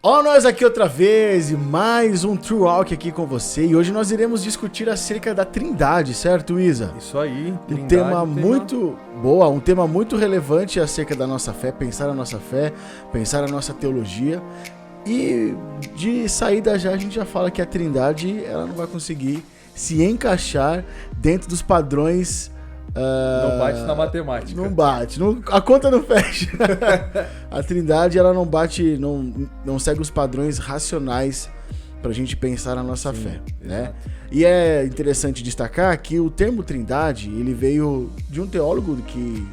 Ó, nós aqui outra vez e mais um True Walk aqui com você. E hoje nós iremos discutir acerca da Trindade, certo, Isa? Isso aí, Trindade. Um tema muito boa, um tema muito relevante acerca da nossa fé, pensar a nossa fé, pensar a nossa teologia. E de saída já a gente já fala que a Trindade ela não vai conseguir se encaixar dentro dos padrões. Não bate na matemática. Não bate, a conta não fecha. A Trindade ela não bate, não segue os padrões racionais pra gente pensar a nossa fé, né? E é interessante destacar que o termo Trindade, ele veio de um teólogo que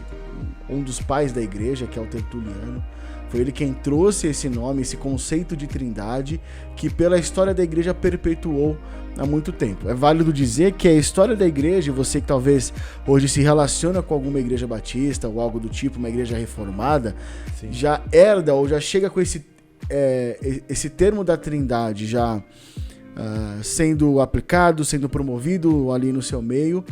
um dos pais da igreja, que é o Tertuliano. Foi ele quem trouxe esse nome, esse conceito de Trindade, que pela história da igreja perpetuou há muito tempo. É válido dizer que a história da igreja, você que talvez hoje se relaciona com alguma igreja batista ou algo do tipo, uma igreja reformada, sim, já herda ou já chega com esse termo da Trindade já sendo aplicado, sendo promovido ali no seu meio.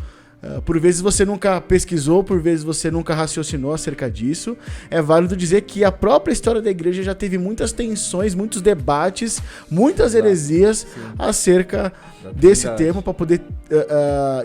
Por vezes você nunca pesquisou, por vezes você nunca raciocinou acerca disso. É válido dizer que a própria história da igreja já teve muitas tensões, muitos debates, muitas heresias acerca desse termo para poder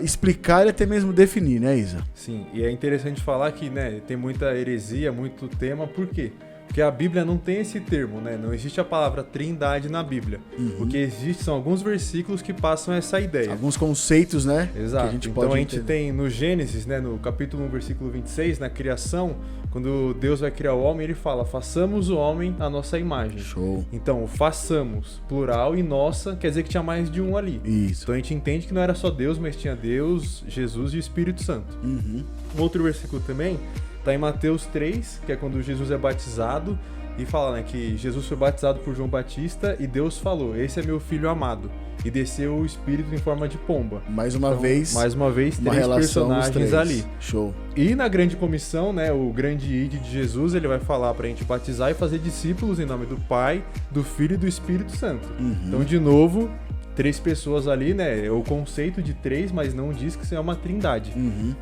explicar e até mesmo definir, né, Isa? Sim, e é interessante falar que, né, tem muita heresia, muito tema, por quê? Porque a Bíblia não tem esse termo, né? Não existe a palavra Trindade na Bíblia. O que existe são alguns versículos que passam essa ideia. Alguns conceitos, né? Exato. Que a gente então pode a gente tem no Gênesis, né, no capítulo 1, versículo 26, na criação, quando Deus vai criar o homem, ele fala, façamos o homem à nossa imagem. Show. Então, façamos, plural, e nossa, quer dizer que tinha mais de um ali. Isso. Então a gente entende que não era só Deus, mas tinha Deus, Jesus e o Espírito Santo. Um outro versículo também está em Mateus 3, que é quando Jesus é batizado, e fala, né, que Jesus foi batizado por João Batista e Deus falou, esse é meu filho amado. E desceu o Espírito em forma de pomba. Mais uma vez, três personagens ali. Show. E na grande comissão, né, o grande id de Jesus, ele vai falar pra gente batizar e fazer discípulos em nome do Pai, do Filho e do Espírito Santo. Então, de novo, 3 pessoas ali, né? É o conceito de 3, mas não diz que isso é uma trindade.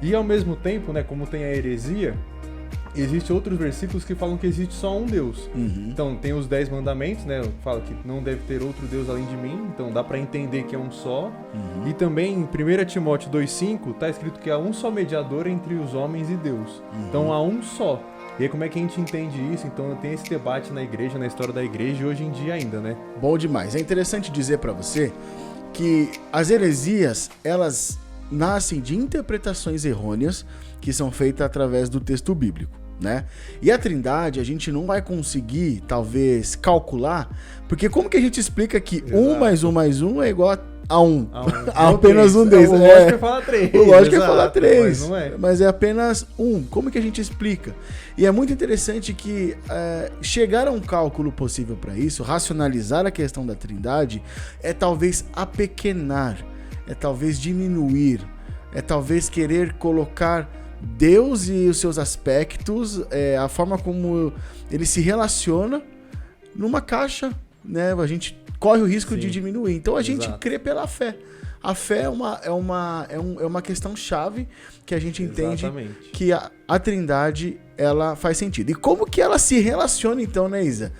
E ao mesmo tempo, né, como tem a heresia, existem outros versículos que falam que existe só um Deus. Então tem os 10 mandamentos, né? Fala que não deve ter outro Deus além de mim. Então dá pra entender que é um só. E também em 1 Timóteo 2,5 tá escrito que há um só mediador entre os homens e Deus. Então há um só. E aí como é que a gente entende isso? Então tem esse debate na igreja, na história da igreja e hoje em dia ainda, né? Bom demais. É interessante dizer pra você que as heresias, elas nascem de interpretações errôneas que são feitas através do texto bíblico, né? E a Trindade a gente não vai conseguir, talvez, calcular, porque como que a gente explica que 1 mais 1 mais 1 é igual a 1? Há apenas um deles. O lógico é falar 3. O lógico é falar 3, mas não é. Mas é apenas 1. Como que a gente explica? E é muito interessante que chegar a um cálculo possível para isso, racionalizar a questão da Trindade, é talvez apequenar, é talvez diminuir, é talvez querer colocar Deus e os seus aspectos, a forma como ele se relaciona numa caixa, né? A gente corre o risco de diminuir. Então a gente crê pela fé. A fé é uma questão chave que a gente entende que a Trindade ela faz sentido. E como que ela se relaciona então, né, Isa?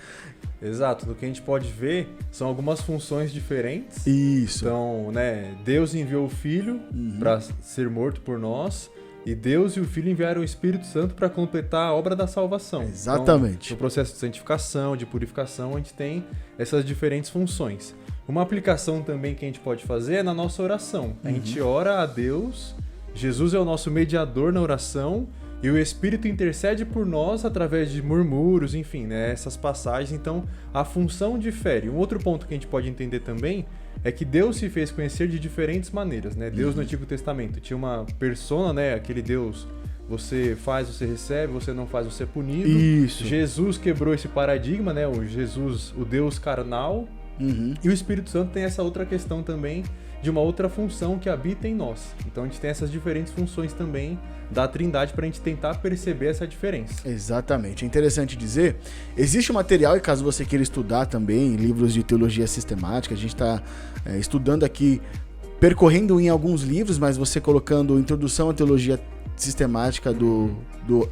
Exato, do que a gente pode ver são algumas funções diferentes. Isso. Então, né, Deus enviou o Filho para ser morto por nós. E Deus e o Filho enviaram o Espírito Santo para completar a obra da salvação. Exatamente. Então, no processo de santificação, de purificação, a gente tem essas diferentes funções. Uma aplicação também que a gente pode fazer é na nossa oração. A gente ora a Deus, Jesus é o nosso mediador na oração, e o Espírito intercede por nós através de murmúrios, enfim, né, essas passagens. Então, a função difere. Um outro ponto que a gente pode entender também é que Deus se fez conhecer de diferentes maneiras, né? Deus no Antigo Testamento tinha uma persona, né? Aquele Deus, você faz, você recebe, você não faz, você é punido. Isso. Jesus quebrou esse paradigma, né? O Jesus, o Deus carnal. E o Espírito Santo tem essa outra questão também de uma outra função que habita em nós. Então a gente tem essas diferentes funções também da Trindade para a gente tentar perceber essa diferença. Exatamente. É interessante dizer, existe um material, e caso você queira estudar também, livros de teologia sistemática, a gente está estudando aqui, percorrendo em alguns livros, mas você colocando Introdução à Teologia sistemática do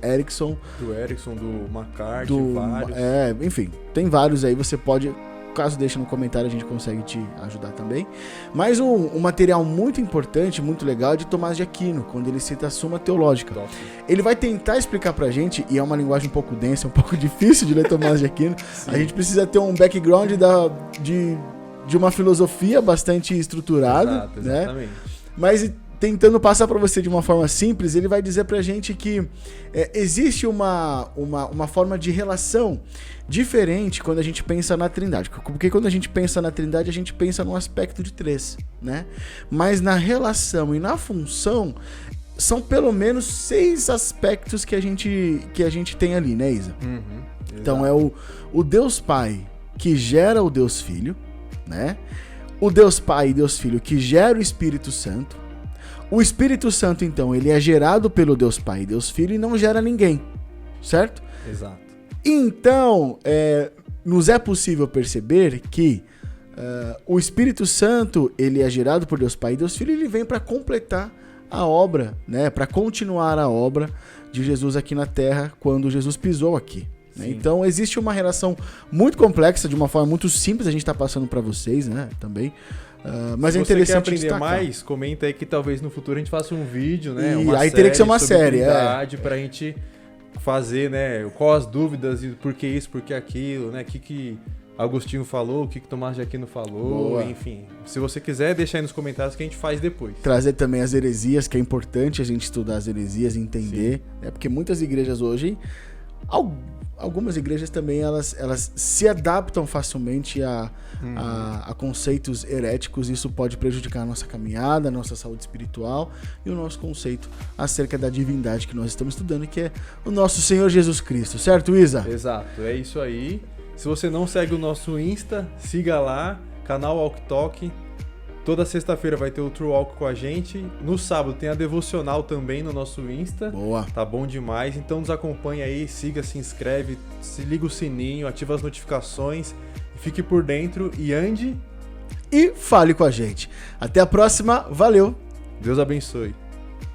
Erickson. Do Erickson, do McCarthy, vários. Enfim, tem vários aí, você pode... Caso deixe no comentário, a gente consegue te ajudar também. Mas um material muito importante, muito legal, é de Tomás de Aquino, quando ele cita a Suma Teológica. Top. Ele vai tentar explicar pra gente, e é uma linguagem um pouco densa, um pouco difícil de ler Tomás de Aquino. A gente precisa ter um background de uma filosofia bastante estruturada. Exato, exatamente. Né? Mas tentando passar para você de uma forma simples, ele vai dizer pra gente que existe uma forma de relação diferente quando a gente pensa na Trindade. Porque quando a gente pensa na Trindade, a gente pensa num aspecto de 3, né? Mas na relação e na função, são pelo menos 6 aspectos que a gente tem ali, né, Isa? Então é o Deus Pai que gera o Deus Filho, né? O Deus Pai e Deus Filho que gera o Espírito Santo. O Espírito Santo, então, ele é gerado pelo Deus Pai e Deus Filho e não gera ninguém, certo? Exato. Então, nos é possível perceber que o Espírito Santo, ele é gerado por Deus Pai e Deus Filho e ele vem para completar a obra, né? Para continuar a obra de Jesus aqui na Terra quando Jesus pisou aqui. Né? Então, existe uma relação muito complexa, de uma forma muito simples, a gente está passando para vocês, né? Também. Mas se é interessante você quer aprender destacar. Mais, comenta aí que talvez no futuro a gente faça um vídeo, né? E aí teria que ser uma série, pra gente fazer, né? Qual as dúvidas e por que isso, por que aquilo, né? O que Agostinho falou, o que Tomás de Aquino falou, boa. Enfim. Se você quiser, deixa aí nos comentários que a gente faz depois. Trazer também as heresias, que é importante a gente estudar as heresias, entender, né? Porque muitas igrejas hoje, algumas igrejas também, elas se adaptam facilmente a conceitos heréticos. Isso pode prejudicar a nossa caminhada, a nossa saúde espiritual e o nosso conceito acerca da divindade que nós estamos estudando, que é o nosso Senhor Jesus Cristo, certo, Isa? Exato, é isso aí. Se você não segue o nosso Insta, siga lá, canal Walk Talk. Toda sexta-feira vai ter o True Walk com a gente. No sábado tem a devocional também no nosso Insta. Boa. Tá bom demais. Então nos acompanha aí, siga, se inscreve, se liga o sininho, ativa as notificações, fique por dentro e ande. E fale com a gente. Até a próxima. Valeu. Deus abençoe.